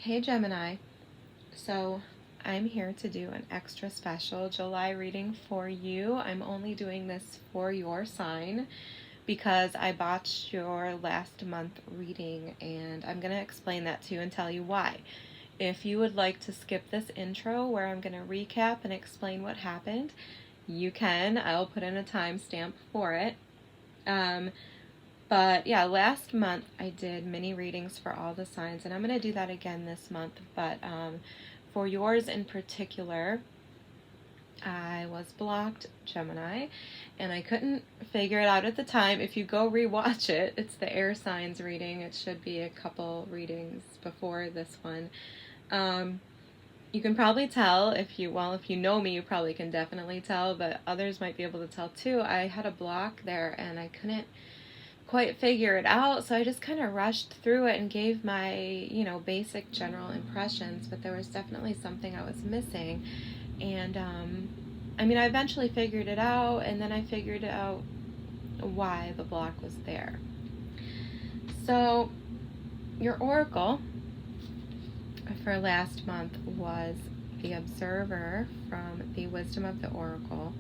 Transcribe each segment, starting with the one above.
Hey Gemini, so I'm here to do an extra special July reading for you. I'm only doing this for your sign because I botched your last month reading, and I'm going to explain that to you and tell you why. If you would like to skip this intro where I'm going to recap and explain what happened, you can. I'll put in a timestamp for it. But yeah, last month I did mini readings for all the signs, and I'm going to do that again this month. But for yours in particular, I was blocked, Gemini, and I couldn't figure it out at the time. If you go rewatch it, it's the air signs reading. It should be a couple readings before this one. You can probably tell if you know me, you probably can definitely tell, but others might be able to tell too. I had a block there and I couldn't quite figure it out, so I just kind of rushed through it and gave my, basic general impressions, but there was definitely something I was missing. And I eventually figured it out, and then I figured out why the block was there. So your oracle for last month was the Observer from the Wisdom of the Oracle.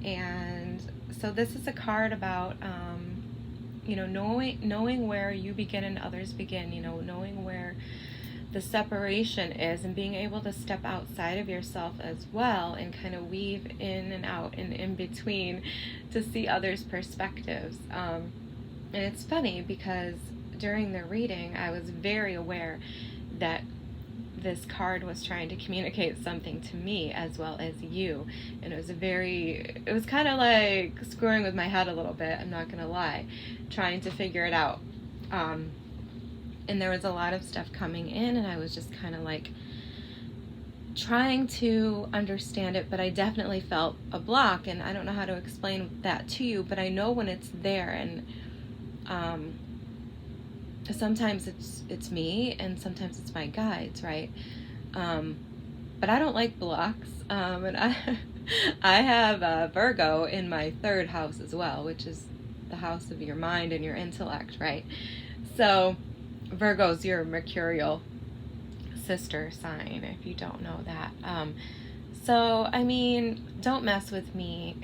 And so this is a card about knowing where you begin and others begin, knowing where the separation is, and being able to step outside of yourself as well and kind of weave in and out and in between to see others' perspectives. And it's funny because during the reading I was very aware that this card was trying to communicate something to me as well as you, and it was kind of like screwing with my head a little bit, I'm not gonna lie, trying to figure it out. And there was a lot of stuff coming in, and I was just kind of like trying to understand it, but I definitely felt a block, and I don't know how to explain that to you, but I know when it's there. And sometimes it's me, and sometimes it's my guides, right? But I don't like blocks, and I have Virgo in my third house as well, which is the house of your mind and your intellect, right? So Virgo's your mercurial sister sign, if you don't know that. So, don't mess with me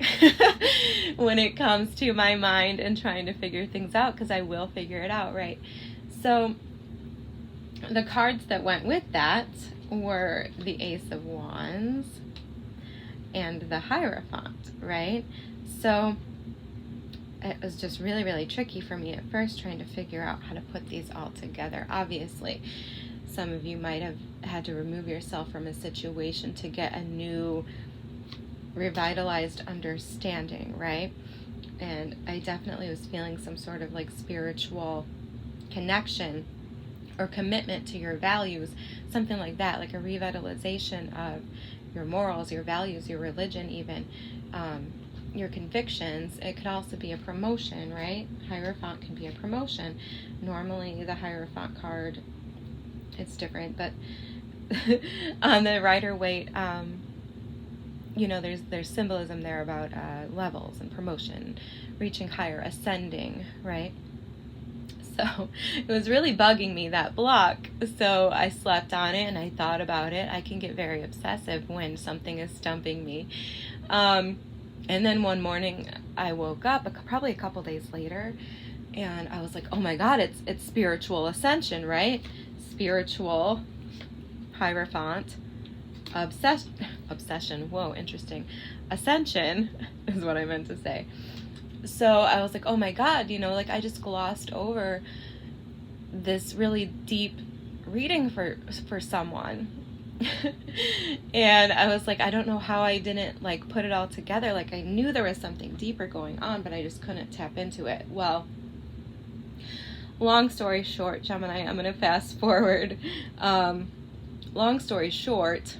when it comes to my mind and trying to figure things out, because I will figure it out, right? So, the cards that went with that were the Ace of Wands and the Hierophant, right? So, it was just really, really tricky for me at first trying to figure out how to put these all together. Obviously, some of you might have had to remove yourself from a situation to get a new, revitalized understanding, right? And I definitely was feeling some sort of like spiritual connection or commitment to your values, something like that, like a revitalization of your morals, your values, your religion even, your convictions. It could also be a promotion, right? Hierophant can be a promotion. Normally the Hierophant card, it's different, but on the Rider-Waite, there's symbolism there about levels and promotion, reaching higher, ascending, right? So it was really bugging me, that block. So I slept on it and I thought about it. I can get very obsessive when something is stumping me. And then one morning I woke up, probably a couple days later, and I was like, oh my God, it's spiritual ascension, right? Spiritual Hierophant, obsession, whoa, interesting. Ascension is what I meant to say. So I was like, oh my God, I just glossed over this really deep reading for someone. And I was like, I don't know how I didn't put it all together. Like, I knew there was something deeper going on, but I just couldn't tap into it. Well, long story short, Gemini, I'm going to fast forward. Long story short,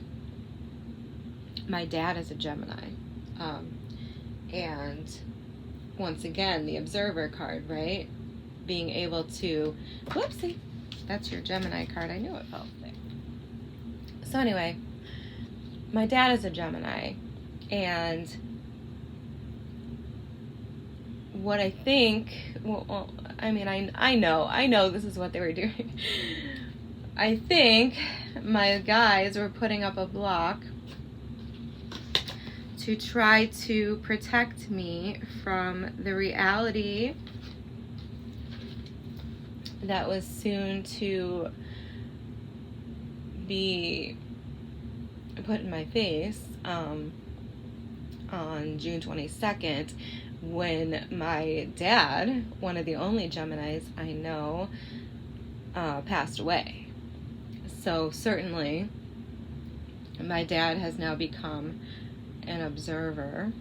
my dad is a Gemini. And once again, the Observer card, right? Being able to, whoopsie, that's your Gemini card. I knew it felt thick. So anyway, my dad is a Gemini, and what I think, I know this is what they were doing. I think my guides were putting up a block to try to protect me from the reality that was soon to be put in my face on June 22nd, when my dad, one of the only Geminis I know, passed away. So certainly my dad has now become an observer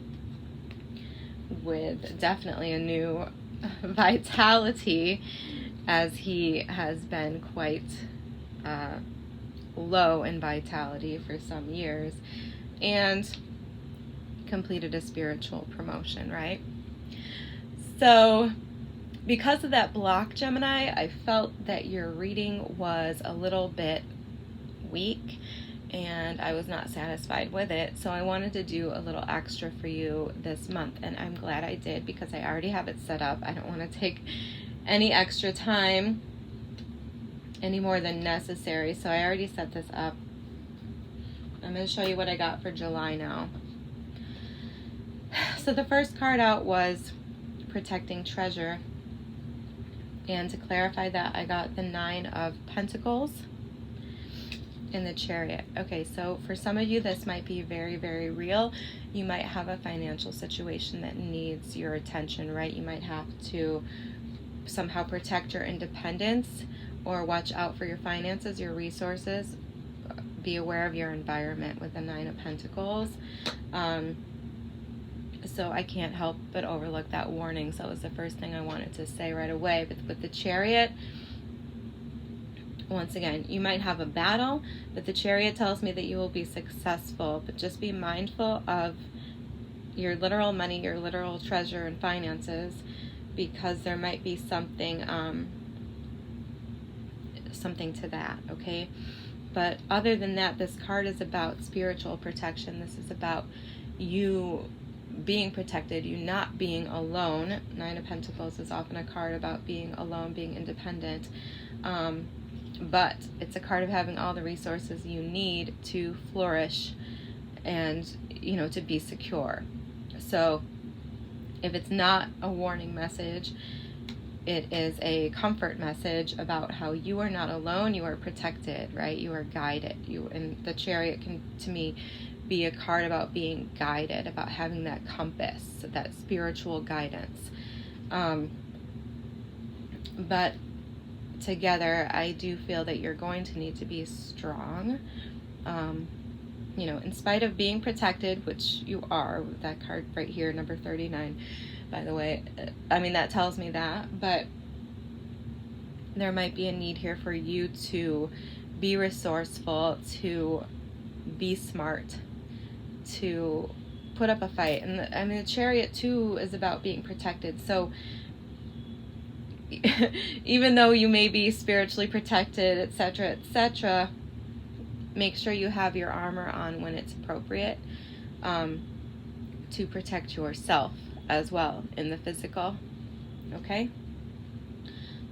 with definitely a new vitality, as he has been quite low in vitality for some years, and completed a spiritual promotion, right? So because of that block, Gemini, I felt that your reading was a little bit weak and I was not satisfied with it. So I wanted to do a little extra for you this month, and I'm glad I did, because I already have it set up. I don't want to take any extra time any more than necessary. So I already set this up. I'm going to show you what I got for July now. So the first card out was Protecting Treasure. And to clarify that, I got the 9 of Pentacles in the Chariot. Okay, so for some of you, this might be very, very real. You might have a financial situation that needs your attention, right? You might have to somehow protect your independence or watch out for your finances, your resources. Be aware of your environment with the 9 of Pentacles. So I can't help but overlook that warning. So it was the first thing I wanted to say right away. But with the Chariot, once again, you might have a battle, but the Chariot tells me that you will be successful. But just be mindful of your literal money, your literal treasure and finances, because there might be something something to that, okay? But other than that, this card is about spiritual protection. This is about you being protected, you not being alone. 9 of Pentacles is often a card about being alone, being independent. But it's a card of having all the resources you need to flourish and, you know, to be secure. So if it's not a warning message, it is a comfort message about how you are not alone, you are protected, right? You are guided. And the Chariot can, to me, be a card about being guided, about having that compass, that spiritual guidance. But together, I do feel that you're going to need to be strong. You know, in spite of being protected, which you are, with that card right here, number 39, by the way. I mean, that tells me that, but there might be a need here for you to be resourceful, to be smart, to put up a fight. And I mean, the Chariot too is about being protected. So even though you may be spiritually protected, etc., make sure you have your armor on when it's appropriate, to protect yourself as well in the physical. Okay?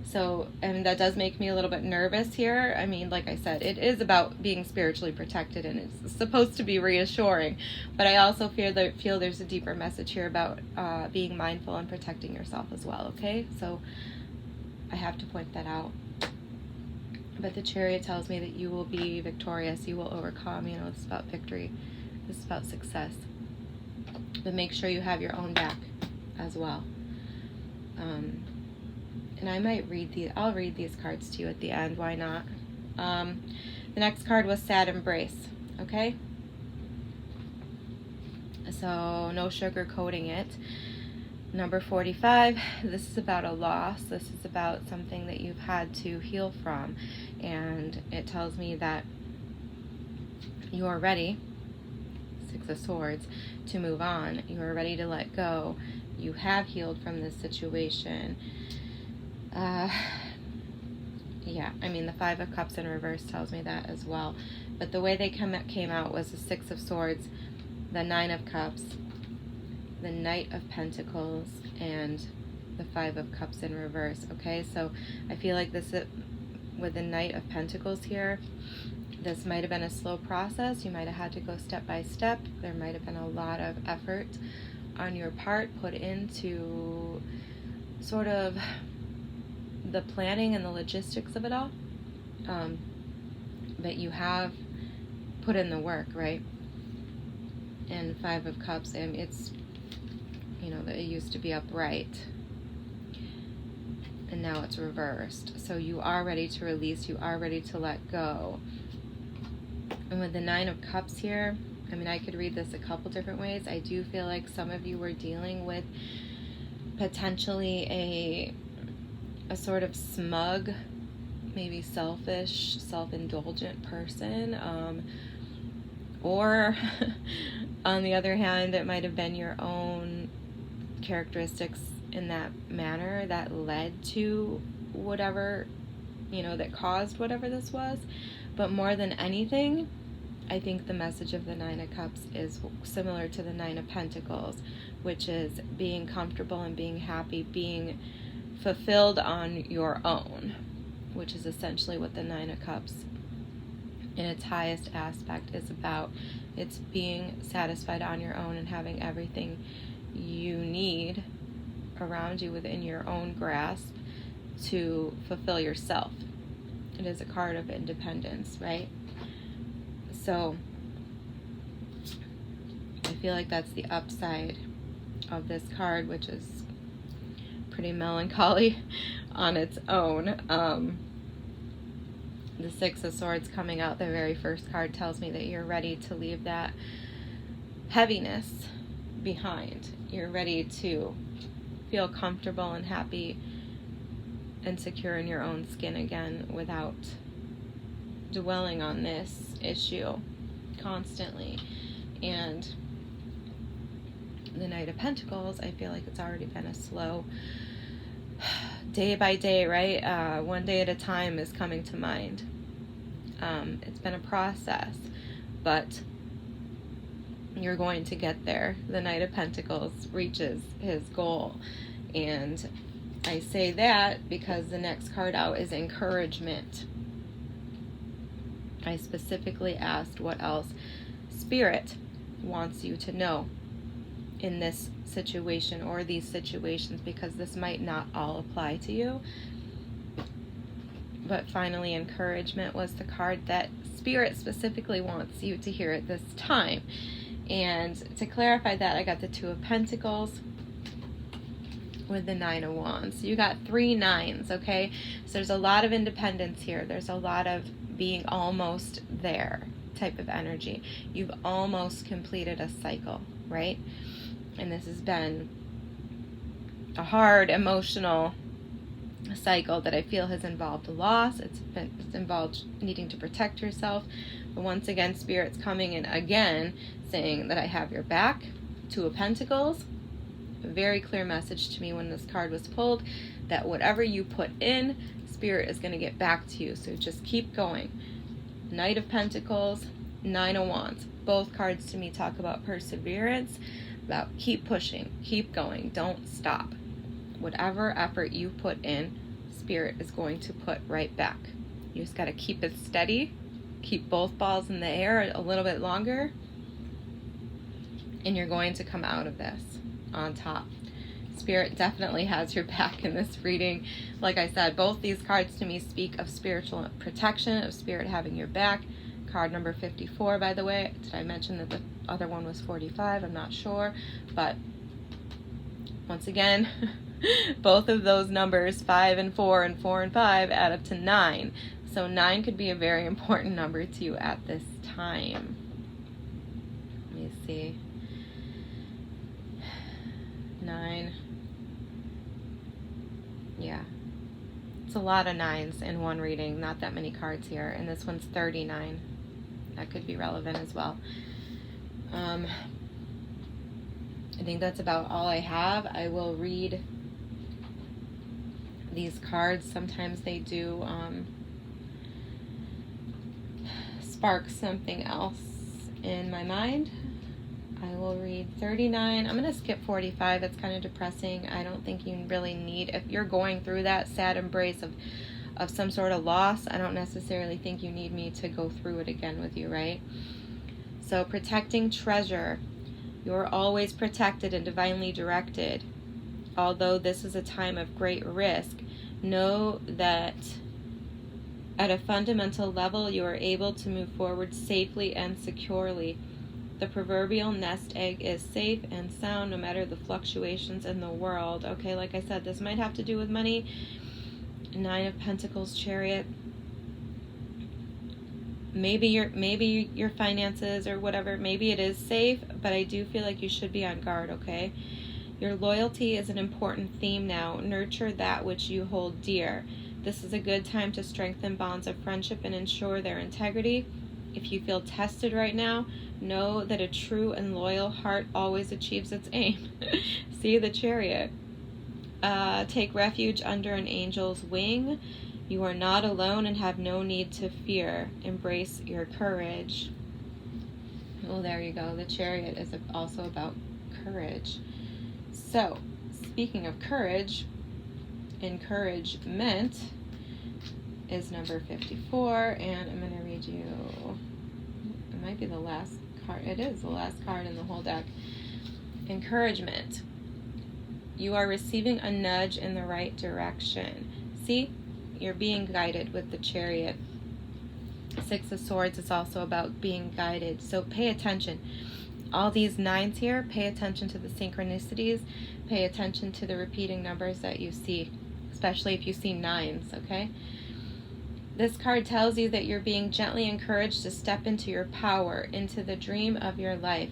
So, and that does make me a little bit nervous here. I mean, like I said, it is about being spiritually protected, and it's supposed to be reassuring. But I also feel there's a deeper message here about being mindful and protecting yourself as well. Okay? So I have to point that out. But the Chariot tells me that you will be victorious. You will overcome. You know, it's about victory. It's about success. But make sure you have your own back as well. And I might I'll read these cards to you at the end. Why not? The next card was Sad Embrace. Okay? So no sugarcoating it. Number 45, this is about a loss. This is about something that you've had to heal from. And it tells me that you are ready, 6 of Swords, to move on. You are ready to let go. You have healed from this situation. Yeah, I mean, the 5 of Cups in reverse tells me that as well. But the way they came out was the 6 of Swords, the 9 of Cups, the Knight of Pentacles, and the 5 of Cups in reverse. Okay, so I feel like this with the Knight of Pentacles here, this might have been a slow process. You might have had to go step by step. There might have been a lot of effort on your part put into sort of the planning and the logistics of it all. But you have put in the work, right? And Five of Cups, it's, you know, it used to be upright, and now it's reversed. So you are ready to release, you are ready to let go. And with the Nine of Cups here, I mean, I could read this a couple different ways. I do feel like some of you were dealing with potentially a sort of smug, maybe selfish, self-indulgent person. Or on the other hand, it might have been your own characteristics in that manner that led to whatever, you know, that caused whatever this was. But more than anything, I think the message of the Nine of Cups is similar to the Nine of Pentacles, which is being comfortable and being happy, being fulfilled on your own, which is essentially what the Nine of Cups in its highest aspect is about. It's being satisfied on your own and having everything you need around you within your own grasp to fulfill yourself. It is a card of independence, right? So I feel like that's the upside of this card, which is pretty melancholy on its own. The Six of Swords coming out, the very first card, tells me that you're ready to leave that heaviness behind. You're ready to feel comfortable and happy and secure in your own skin again without dwelling on this issue constantly. And the Knight of Pentacles, I feel like it's already been a slow day by day, right? One day at a time is coming to mind. It's been a process, but you're going to get there. The Knight of Pentacles reaches his goal. And I say that because the next card out is encouragement. I specifically asked what else Spirit wants you to know in this situation or these situations, because this might not all apply to you. But finally, encouragement was the card that Spirit specifically wants you to hear at this time. And to clarify that, I got the Two of Pentacles with the Nine of Wands. You got 3 nines, okay? So there's a lot of independence here. There's a lot of being almost there type of energy. You've almost completed a cycle, right? And this has been a hard emotional cycle that I feel has involved loss. It's involved needing to protect yourself. But once again, Spirit's coming in again saying that I have your back. Two of Pentacles. A very clear message to me when this card was pulled that whatever you put in, Spirit is going to get back to you. So just keep going. Knight of Pentacles, Nine of Wands. Both cards to me talk about perseverance, about keep pushing, keep going, don't stop. Whatever effort you put in, Spirit is going to put right back. You just got to keep it steady, keep both balls in the air a little bit longer, and you're going to come out of this on top. Spirit definitely has your back in this reading. Like I said, both these cards to me speak of spiritual protection, of Spirit having your back. Card number 54, by the way. Did I mention that the other one was 45? I'm not sure. But once again, both of those numbers, 5 and 4 and 4 and 5, add up to 9. So 9 could be a very important number to you at this time. Let me see. 9. Yeah. It's a lot of 9s in one reading. Not that many cards here. And this one's 39. That could be relevant as well. I think that's about all I have. I will read these cards. Sometimes they do spark something else in my mind. I will read 39. I'm going to skip 45. It's kind of depressing. I don't think you really need, if you're going through that sad embrace of some sort of loss, I don't necessarily think you need me to go through it again with you, right? So protecting treasure. You are always protected and divinely directed. Although this is a time of great risk, know that at a fundamental level, you are able to move forward safely and securely. The proverbial nest egg is safe and sound no matter the fluctuations in the world. Okay, like I said, this might have to do with money. 9 of Pentacles, Chariot. Maybe your finances or whatever, maybe it is safe, but I do feel like you should be on guard, okay? Your loyalty is an important theme now. Nurture that which you hold dear. This is a good time to strengthen bonds of friendship and ensure their integrity. If you feel tested right now, know that a true and loyal heart always achieves its aim. See the Chariot. Take refuge under an angel's wing. You are not alone and have no need to fear. Embrace your courage. Well, there you go. The Chariot is also about courage. So, speaking of courage, encouragement is number 54, and I'm going to read you, it might be the last card, it is the last card in the whole deck. Encouragement. You are receiving a nudge in the right direction. See, you're being guided with the Chariot. 6 of Swords is also about being guided, so pay attention. All these 9s here, pay attention to the synchronicities, pay attention to the repeating numbers that you see, especially if you see 9s, okay? This card tells you that you're being gently encouraged to step into your power, into the dream of your life.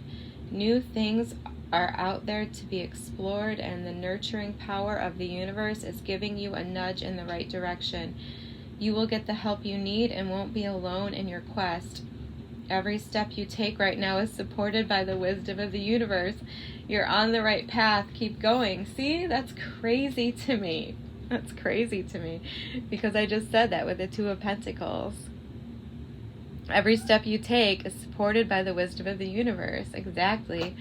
New things are out there to be explored, and the nurturing power of the universe is giving you a nudge in the right direction. You will get the help you need and won't be alone in your quest. Every step you take right now is supported by the wisdom of the universe. You're on the right path. Keep going. See, that's crazy to me. That's crazy to me because I just said that with the 2 of Pentacles. Every step you take is supported by the wisdom of the universe. Exactly.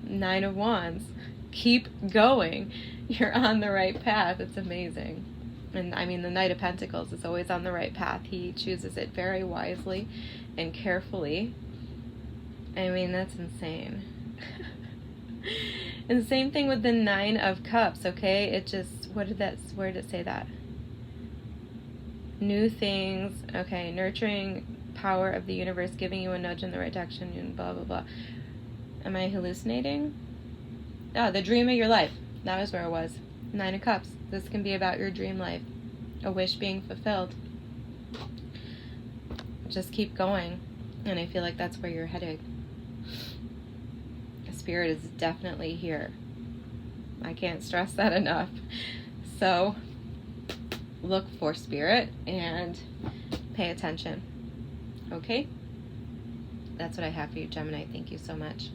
9 of Wands. Keep going. You're on the right path. It's amazing. And I mean, the Knight of Pentacles is always on the right path. He chooses it very wisely and carefully. I mean, that's insane. And same thing with the 9 of Cups, okay? It just, where did it say that? New things, okay, nurturing power of the universe, giving you a nudge in the right direction, and blah, blah, blah. Am I hallucinating? Oh, the dream of your life. That was where it was. 9 of Cups. This can be about your dream life. A wish being fulfilled. Just keep going. And I feel like that's where you're headed. Spirit is definitely here. I can't stress that enough. So, look for Spirit and pay attention. Okay? That's what I have for you, Gemini. Thank you so much.